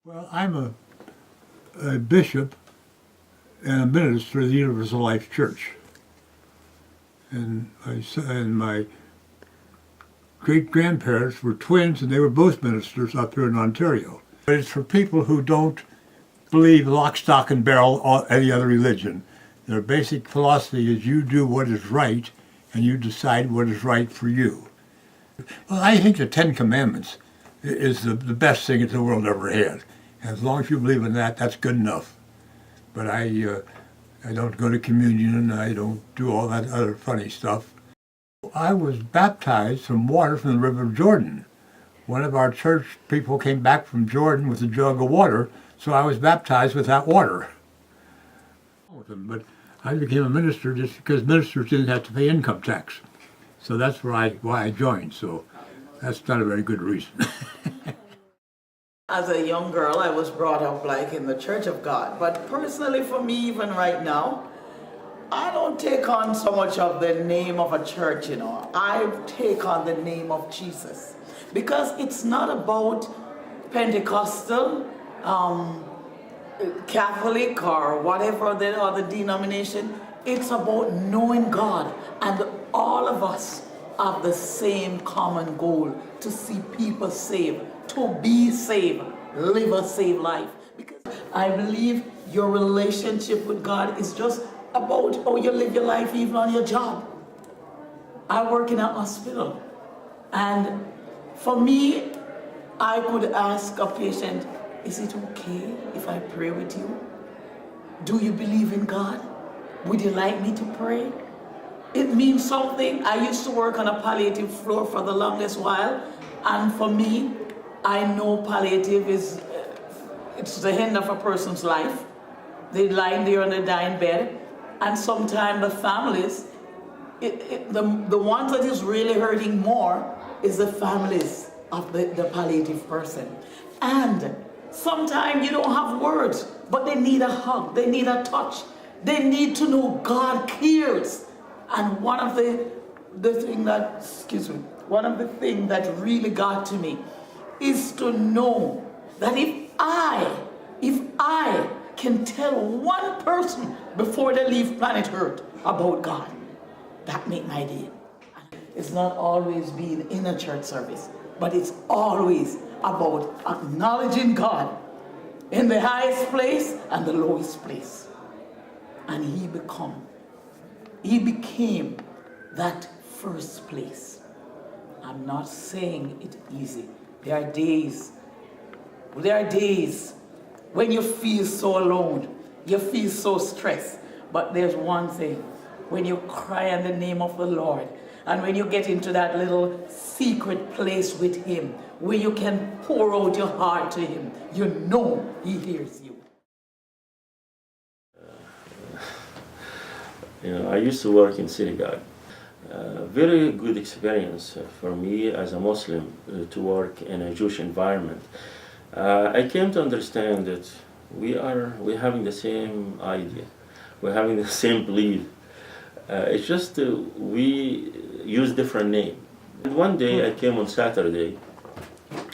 Well, I'm a bishop and a minister of the Universal Life Church. And my great-grandparents were twins, and they were both ministers up here in Ontario. But it's for people who don't believe lock, stock, and barrel or any other religion. Their basic philosophy is you do what is right, and you decide what is right for you. Well, I think the Ten Commandments is the best thing that the world ever had. And as long as you believe in that, that's good enough. But I don't go to communion, and I don't do all that other funny stuff. I was baptized from water from the River Jordan. One of our church people came back from Jordan with a jug of water, so I was baptized with that water. But I became a minister just because ministers didn't have to pay income tax. So that's why I joined. So that's not a very good reason. As a young girl, I was brought up like in the Church of God. But personally for me, even right now, I don't take on so much of the name of a church, I take on the name of Jesus. Because it's not about Pentecostal, Catholic, or whatever the other denomination. It's about knowing God, and all of us have the same common goal: to see people saved, to be saved, live a saved life. Because I believe your relationship with God is just about how you live your life even on your job. I work in a hospital, and for me, I could ask a patient, is it okay if I pray with you? Do you believe in God? Would you like me to pray? It means something. I used to work on a palliative floor for the longest while, and for me, I know palliative it's the end of a person's life. They lie there on the dying bed, and sometimes the families, the ones that is really hurting more is the families of the palliative person. And sometimes you don't have words, but they need a hug, they need a touch, they need to know God cares. And one of the thing that really got to me is to know that if I can tell one person before they leave planet Earth about God, that make my day. It's not always being in a church service, but it's always about acknowledging God in the highest place and the lowest place. And he became that first place. I'm not saying it easy. There are days when you feel so alone, you feel so stressed. But there's one thing: when you cry in the name of the Lord, and when you get into that little secret place with him, where you can pour out your heart to him, you know he hears you. I used to work in synagogue. Very good experience for me as a Muslim to work in a Jewish environment. I came to understand that we're having the same idea, we're having the same belief. It's just we use different name. And one day I came on Saturday,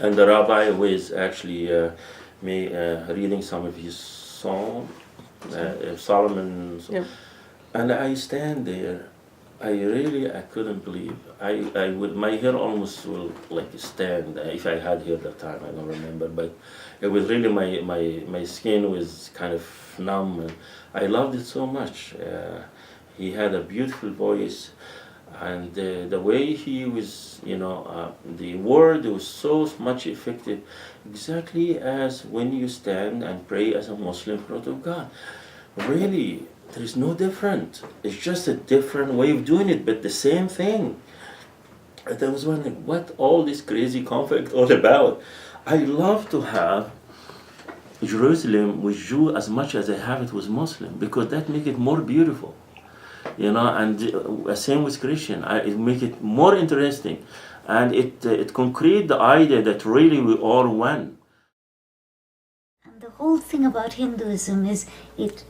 and the rabbi was actually reading some of his song, Solomon. Yeah. And I stand there. I couldn't believe. My hair almost will stand. If I had hair that time, I don't remember. But it was really my skin was kind of numb. And I loved it so much. He had a beautiful voice, and the way he was, the word was so much effective, exactly as when you stand and pray as a Muslim in front of God. Really. There's no different. It's just a different way of doing it, but the same thing. And I was wondering what all this crazy conflict all about. I love to have Jerusalem with Jew as much as I have it with Muslim, because that make it more beautiful. And same with Christian. It make it more interesting, and it concrete the idea that really we all one. And the whole thing about Hinduism is it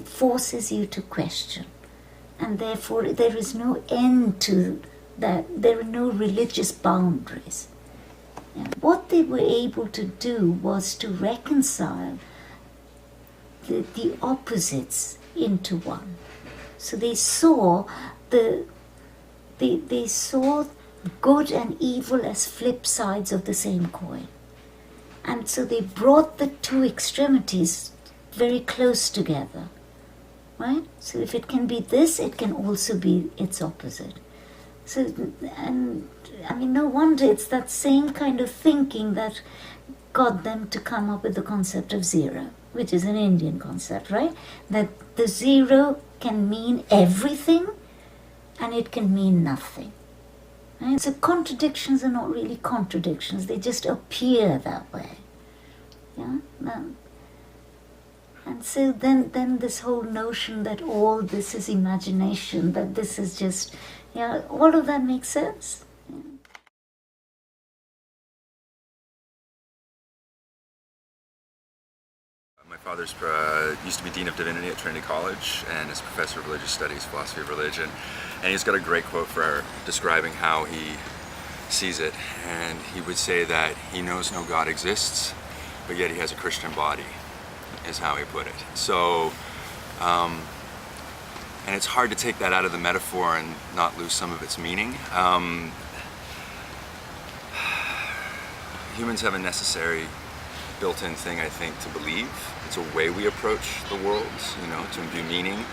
forces you to question, and therefore there is no end to that. There are no religious boundaries. Yeah. What they were able to do was to reconcile the opposites into one. So they saw they saw good and evil as flip sides of the same coin. And so they brought the two extremities very close together. Right? So if it can be this, it can also be its opposite. So, and I mean, no wonder it's that same kind of thinking that got them to come up with the concept of zero, which is an Indian concept, right? That the zero can mean everything and it can mean nothing. Right? So contradictions are not really contradictions, they just appear that way. Yeah? And so then this whole notion that all this is imagination, that this is just, yeah, all of that makes sense. Yeah. My father's used to be Dean of Divinity at Trinity College and is Professor of Religious Studies, Philosophy of Religion. And he's got a great quote for describing how he sees it. And he would say that he knows no God exists, but yet he has a Christian body, is how he put it. So, and it's hard to take that out of the metaphor and not lose some of its meaning. Humans have a necessary built-in thing, I think, to believe. It's a way we approach the world, you know, to imbue meaning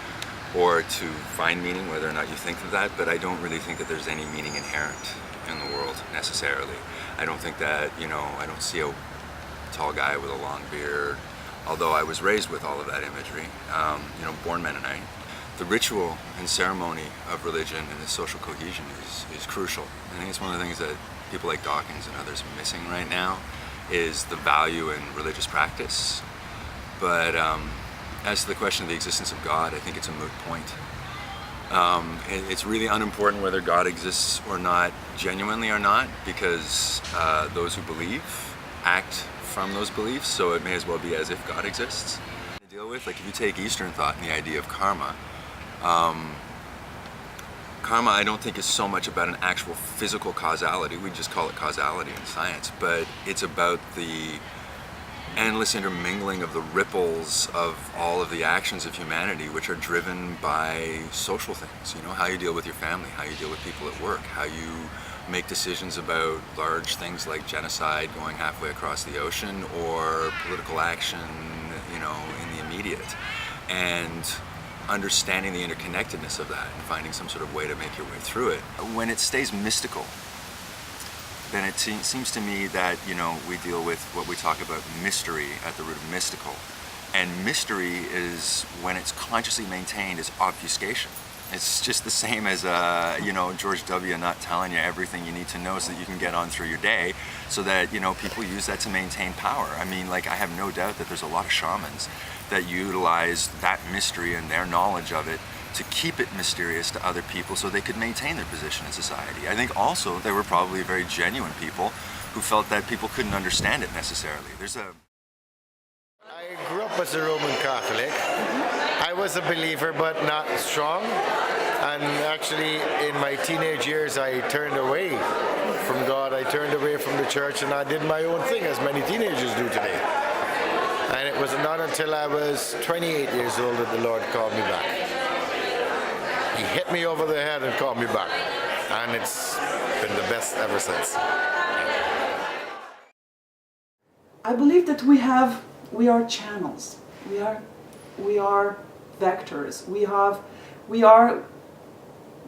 or to find meaning, whether or not you think of that, but I don't really think that there's any meaning inherent in the world, necessarily. I don't think that, you know, I don't see a tall guy with a long beard, although I was raised with all of that imagery, you know, born Mennonite. The ritual and ceremony of religion and its social cohesion is crucial. I think it's one of the things that people like Dawkins and others are missing right now, is the value in religious practice. But as to the question of the existence of God, I think it's a moot point. It's really unimportant whether God exists or not, genuinely or not, because those who believe act from those beliefs, so it may as well be as if God exists. To deal with, like if you take Eastern thought and the idea of karma, karma I don't think is so much about an actual physical causality, we just call it causality in science, but it's about the endless intermingling of the ripples of all of the actions of humanity, which are driven by social things, you know, how you deal with your family, how you deal with people at work, how you make decisions about large things like genocide going halfway across the ocean or political action, you know, in the immediate. And understanding the interconnectedness of that and finding some sort of way to make your way through it. When it stays mystical, then it seems to me that, you know, we deal with what we talk about mystery at the root of mystical. And mystery is, when it's consciously maintained, is obfuscation. It's just the same as, you know, George W. not telling you everything you need to know so that you can get on through your day, so that, you know, people use that to maintain power. I mean, like, I have no doubt that there's a lot of shamans that utilize that mystery and their knowledge of it to keep it mysterious to other people so they could maintain their position in society. I think also there were probably very genuine people who felt that people couldn't understand it necessarily. I grew up as a Roman Catholic. I was a believer but not strong, and actually in my teenage years I turned away from God, I turned away from the church, and I did my own thing, as many teenagers do today. And it was not until I was 28 years old that the Lord called me back. He hit me over the head and called me back, and it's been the best ever since. I believe that we are channels. We are vectors. We are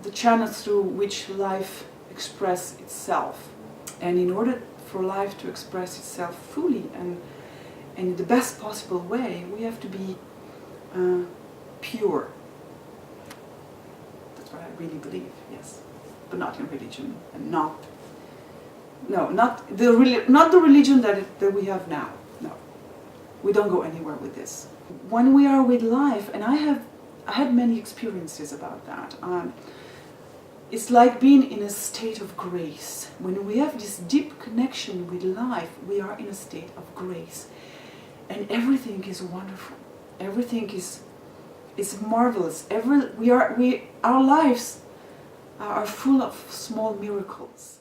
the channels through which life expresses itself. And in order for life to express itself fully and in the best possible way, we have to be pure. That's what I really believe, yes. But not in religion, and not the religion that we have now. No, we don't go anywhere with this. When we are with life, and I had many experiences about that. It's like being in a state of grace. When we have this deep connection with life, we are in a state of grace, and everything is wonderful. Everything is marvelous. Our lives are full of small miracles.